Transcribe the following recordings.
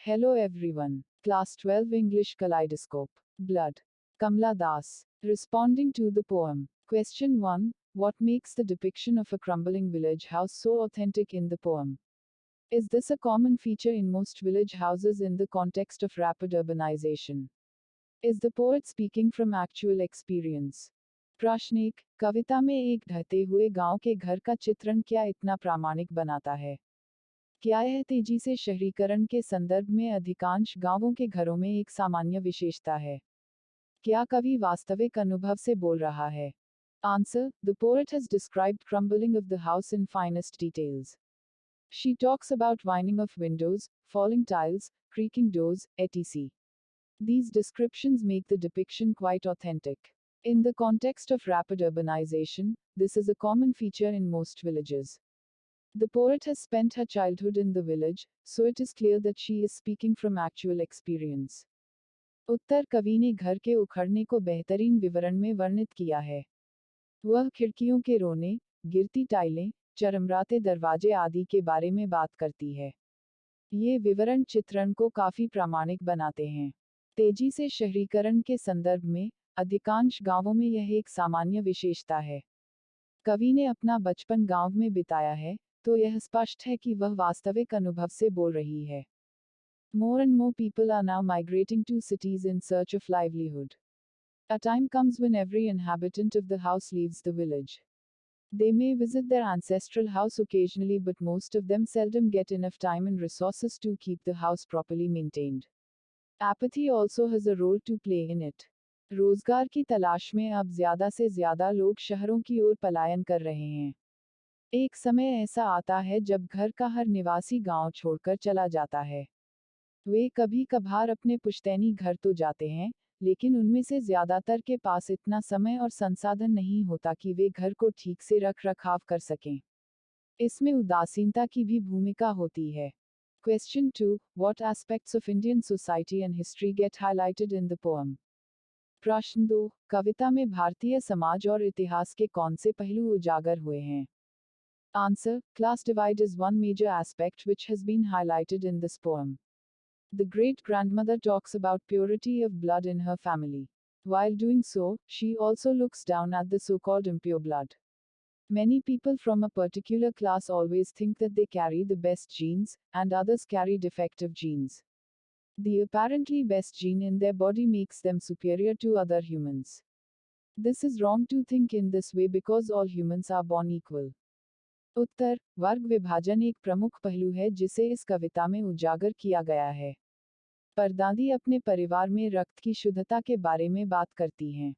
Hello everyone. Class 12 English Kaleidoscope. Blood. Kamla Das. Responding to the poem. Question 1. What makes the depiction of a crumbling village house so authentic in the poem? Is this a common feature in most village houses in the context of rapid urbanization? Is the poet speaking from actual experience? प्रश्न 1. कविता में एक ढहते हुए गांव के घर का चित्रण क्या इतना प्रामाणिक बनाता है? क्या यह तेजी से शहरीकरण के संदर्भ में अधिकांश गांवों के घरों में एक सामान्य विशेषता है? क्या कवि वास्तविक अनुभव से बोल रहा है? Answer. The poet has described crumbling of the house in finest details. She talks about whining of windows, falling tiles, creaking doors, etc. These descriptions make the depiction quite authentic. In the context of rapid urbanization, this is a common feature in most villages. The poet has spent her childhood in the village, so it is clear that she is speaking from actual experience. उत्तर कवि ने घर के उखड़ने को बेहतरीन विवरण में वर्णित किया है। वह खिड़कियों के रोने, गिरती टाइलें, चरमराते दरवाजे आदि के बारे में बात करती है। ये विवरण चित्रण को काफी प्रामाणिक बनाते हैं। तेजी से शहरीकरण के संदर्भ में, अधिकांश गांवों में यह एक सामान्य विशेषता है। कवि ने अपना बचपन गांव में बिताया है, तो यह स्पष्ट है कि वह वास्तविक अनुभव से बोल रही है। More and more people are now migrating to cities in search of livelihood. A time comes when every inhabitant of the house leaves the village. They may visit their ancestral house occasionally, but most of them seldom get enough time and resources to keep the house properly maintained. Apathy also has a role to play in it. रोजगार की तलाश में अब ज्यादा से ज्यादा लोग शहरों की ओर पलायन कर रहे हैं। एक समय ऐसा आता है जब घर का हर निवासी गांव छोड़कर चला जाता है। वे कभी कभार अपने पुश्तैनी घर तो जाते हैं, लेकिन उनमें से ज्यादातर के पास इतना समय और संसाधन नहीं होता कि वे घर को ठीक से रख रखाव कर सकें। इसमें उदासीनता की भी भूमिका होती है। Question 2. What aspects of Indian society and history get highlighted in the poem? प्रश्न 2. कविता में भारतीय समाज और इतिहास के कौन से पहलू उजागर हुए हैं? Answer. Class divide is one major aspect which has been highlighted in this poem. The great-grandmother talks about purity of blood in her family. While doing so, she also looks down at the so-called impure blood. Many people from a particular class always think that they carry the best genes, and others carry defective genes. The apparently best gene in their body makes them superior to other humans. This is wrong to think in this way because all humans are born equal. उत्तर, वर्ग विभाजन एक प्रमुख पहलू है जिसे इस कविता में उजागर किया गया है। परदादी अपने परिवार में रक्त की शुद्धता के बारे में बात करती हैं।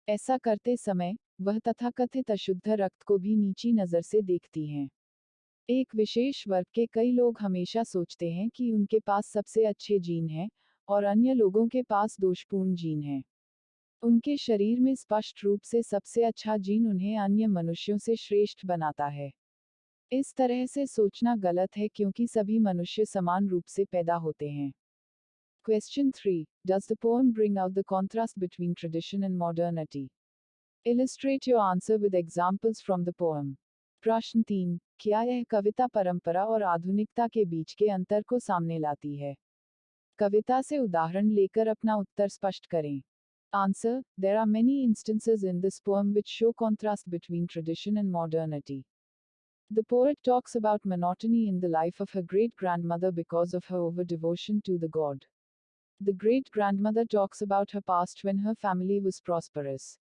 ऐसा करते समय, वह तथाकथित अशुद्ध रक्त को भी नीची नज़र से देखती हैं। एक विशेष वर्ग के कई लोग हमेशा सोचते हैं कि उनके पास सबसे अच्छे जीन हैं, और अन्य लोगों के पास दोषपूर्ण जीन हैं। उनके शरीर में स्पष्ट रूप से सबसे अच्छा जीन उन्हें अन्य मनुष्यों से श्रेष्ठ बनाता है। इस तरह से सोचना गलत है क्योंकि सभी मनुष्य समान रूप से पैदा होते हैं। Question 3. Does the poem bring out the contrast between tradition and modernity? Illustrate your answer with examples from the poem. प्रश्न 3. क्या यह कविता परंपरा और आधुनिकता के बीच के अंतर को सामने लाती है? कविता से उदाहरण लेकर अपना उत्तर स्पष्ट करें। Answer. There are many instances in this poem which show contrast between tradition and modernity. The poet talks about monotony in the life of her great-grandmother because of her over-devotion to the god. The great-grandmother talks about her past when her family was prosperous.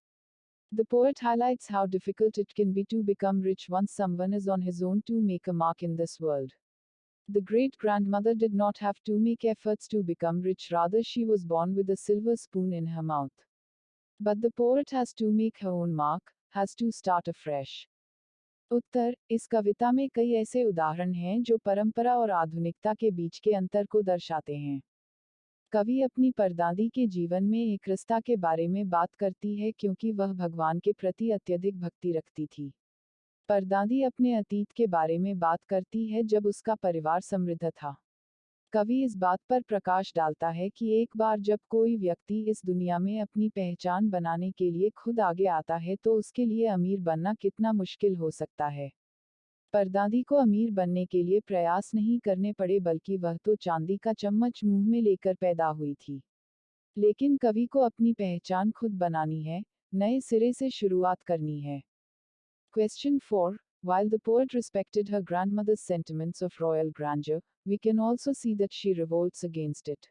The poet highlights how difficult it can be to become rich once someone is on his own to make a mark in this world. The great-grandmother did not have to make efforts to become rich, rather she was born with a silver spoon in her mouth. But the poet has to make her own mark, has to start afresh. उत्तर, इस कविता में कई ऐसे उदाहरण हैं जो परंपरा और आधुनिकता के बीच के अंतर को दर्शाते हैं। कवि अपनी परदादी के जीवन में एकरसता के बारे में बात करती है क्योंकि वह भगवान के प्रति अत्यधिक भक्ति रखती थी। परदादी अपने अतीत के बारे में बात करती है जब उसका परिवार समृद्ध था। कवि इस बात पर प्रकाश डालता है कि एक बार जब कोई व्यक्ति इस दुनिया में अपनी पहचान बनाने के लिए खुद आगे आता है तो उसके लिए अमीर बनना कितना मुश्किल हो सकता है। परदादी को अमीर बनने के लिए प्रयास नहीं करने पड़े, बल्कि वह तो चांदी का चम्मच मुंह में लेकर पैदा हुई थी। लेकिन कवि को अपनी पहचान खुद बनानी है, नए सिरे से शुरुआत करनी है। Question 4. While the poet respected her grandmother's sentiments of royal grandeur, we can also see that she revolts against it.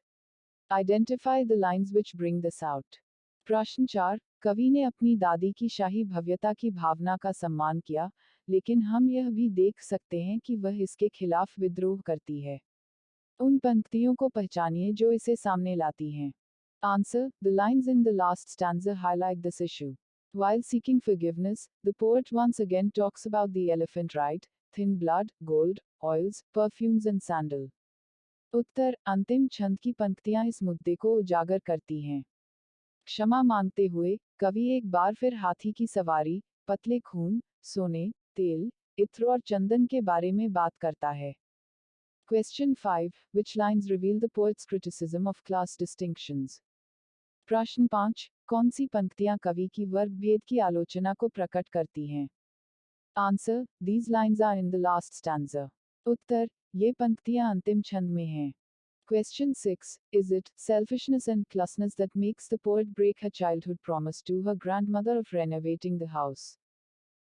Identify the lines which bring this out. प्रश्न 4. कवि ने अपनी दादी की शाही भव्यता की भावना का सम्मान किया, लेकिन हम यह भी देख सकते हैं कि वह इसके खिलाफ विद्रोह करती है। उन पंक्तियों को पहचानिए जो इसे सामने लाती हैं। Answer. The lines in the last stanza highlight this issue. While seeking forgiveness, the poet once again talks about the elephant ride, thin blood, gold, oils, perfumes and sandal. उत्तर. अंतिम छंद की पंक्तियां इस मुद्दे को उजागर करती हैं। क्षमा मांगते हुए, कवि एक बार फिर हाथी की सवारी, पतले खून, सोने, तेल, इत्र और चंदन के बारे में बात करता है। Question 5. Which lines reveal the poet's criticism of class distinctions? प्रश्न 5. कौन सी पंक्तियां कवि की वर्ग भेद की आलोचना को प्रकट करती हैं? Answer. These lines are in the last stanza. उत्तर. ये पंक्तियां अंतिम छंद में हैं। Question 6. Is it selfishness and clumsiness that makes the poet break her childhood promise to her grandmother of renovating the house?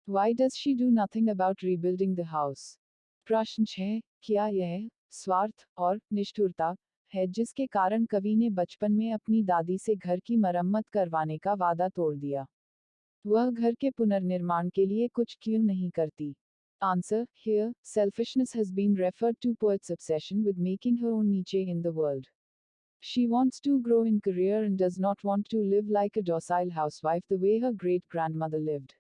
Why does she do nothing about rebuilding the house? प्रश्न 6. क्या यह स्वार्थ और निष्ठुरता है जिसके कारण कवि ने बचपन में अपनी दादी से घर की मरम्मत करवाने का वादा तोड़ दिया? वह घर के पुनर्निर्माण के लिए कुछ क्यों नहीं करती? Answer. Here, selfishness has been referred to poet's obsession with making her own niche in the world. She wants to grow in career and does not want to live like a docile housewife the way her great-grandmother lived.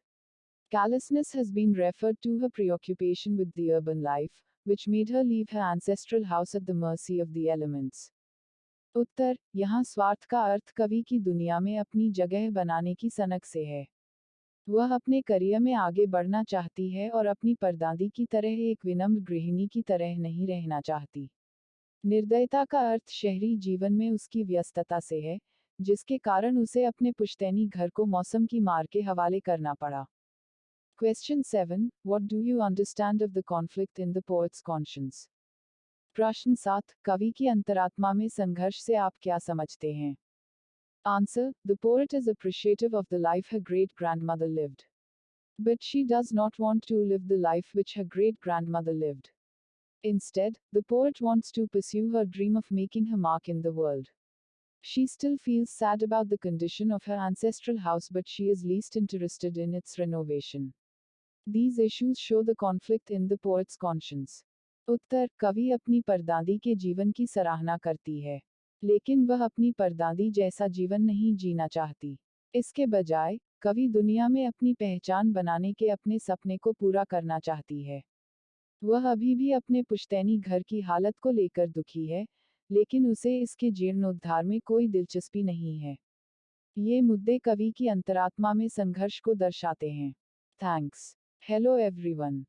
Callousness has been referred to her preoccupation with the urban life, which made her leave her ancestral house at the mercy of the elements. उत्तर. यहाँ स्वार्थ का अर्थ कवि की दुनिया में अपनी जगह बनाने की सनक से है। वह अपने करियर में आगे बढ़ना चाहती है और अपनी परदादी की तरह एक विनम्र गृहिणी की तरह नहीं रहना चाहती। निर्दयता का अर्थ शहरी जीवन में उसकी व्यस्तता से है, जिसके कारण उसे अपने पुश्तैनी घर को मौसम की मार के हवाले करना पड़ा। Question 7. What do you understand of the conflict in the poet's conscience? प्रश्न 7. कवि की अंतरात्मा में संघर्ष से आप क्या समझते हैं? Answer. The poet is appreciative of the life her great-grandmother lived. But she does not want to live the life which her great-grandmother lived. Instead, the poet wants to pursue her dream of making her mark in the world. She still feels sad about the condition of her ancestral house, but she is least interested in its renovation. These issues show the conflict in the poet's conscience. उत्तर. कवि अपनी परदादी के जीवन की सराहना करती है, लेकिन वह अपनी परदादी जैसा जीवन नहीं जीना चाहती। इसके बजाय, कवि दुनिया में अपनी पहचान बनाने के अपने सपने को पूरा करना चाहती है। वह अभी भी अपने पुश्तैनी घर की हालत को लेकर दुखी है, लेकिन उसे इसके जीर्णोद्धार में कोई दिलचस्पी नहीं है। ये मुद्दे कवि की अंतरात्मा में संघर्ष को दर्शाते हैं। थैंक्स। Hello everyone.